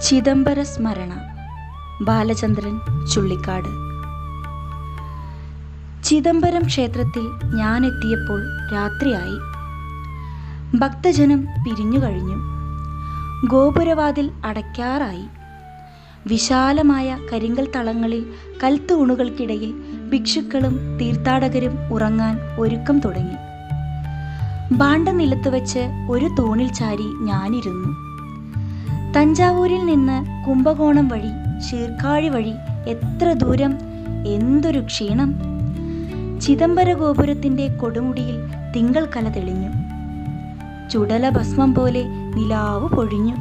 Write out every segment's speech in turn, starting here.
ചിദംബര സ്മരണ. ബാലചന്ദ്രൻ ചുള്ളിക്കാട്. ചിദംബരം ക്ഷേത്രത്തിൽ ഞാൻ എത്തിയപ്പോൾ രാത്രിയായി. ഭക്തജനം പിരിഞ്ഞു കഴിഞ്ഞു. ഗോപുരവാതിൽ അടയ്ക്കാറായി. വിശാലമായ കരിങ്കൽ തളങ്ങളിൽ കൽത്തൂണുകൾക്കിടയിൽ ഭിക്ഷുക്കളും തീർത്ഥാടകരും ഉറങ്ങാൻ ഒരുക്കം തുടങ്ങി. ഭാണ്ഡനിലത്ത് വെച്ച് ഒരു തൂണിൽ ചാരി ഞാനിരുന്നു. തഞ്ചാവൂരിൽ നിന്ന് കുംഭകോണം വഴി ശീർക്കാഴി വഴി എത്ര ദൂരം, എന്തൊരു ക്ഷീണം! ചിദംബര ഗോപുരത്തിൻ്റെ കൊടുമുടിയിൽ തിങ്കൾ കല തെളിഞ്ഞു. ചുടലഭസ്മം പോലെ നിലാവ് പൊഴിഞ്ഞു.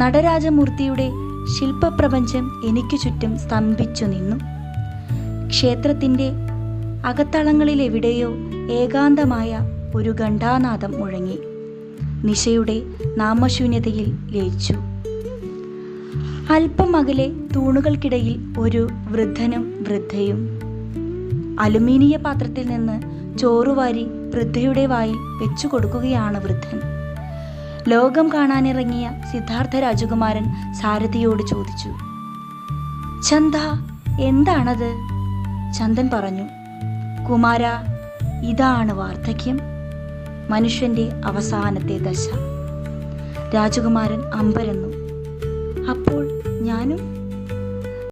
നടരാജമൂർത്തിയുടെ ശില്പപ്രപഞ്ചം എനിക്ക് ചുറ്റും സ്തംഭിച്ചു നിന്നു. ക്ഷേത്രത്തിൻ്റെ അകത്തളങ്ങളിലെവിടെയോ ഏകാന്തമായ ഒരു ഘണ്ഠാനാദം മുഴങ്ങി. നിശയുടെ നാമശൂന്യതയിൽ ലയിച്ചു. അല്പം അകലെ തൂണുകൾക്കിടയിൽ ഒരു വൃദ്ധനും വൃദ്ധയും. അലുമിനിയ പാത്രത്തിൽ നിന്ന് ചോറുവാരി വൃദ്ധയുടെ വായിൽ വെച്ചു കൊടുക്കുകയാണ് വൃദ്ധൻ. ലോകം കാണാനിറങ്ങിയ സിദ്ധാർത്ഥ രാജകുമാരൻ സാരഥിയോട് ചോദിച്ചു, ചന്ദ, എന്താണത്? ചന്ദൻ പറഞ്ഞു, കുമാര, ഇതാണ് വാർദ്ധക്യം, മനുഷ്യന്റെ അവസാനത്തെ ദശ. രാജകുമാരൻ അമ്പരന്നു. അപ്പോൾ ഞാനും?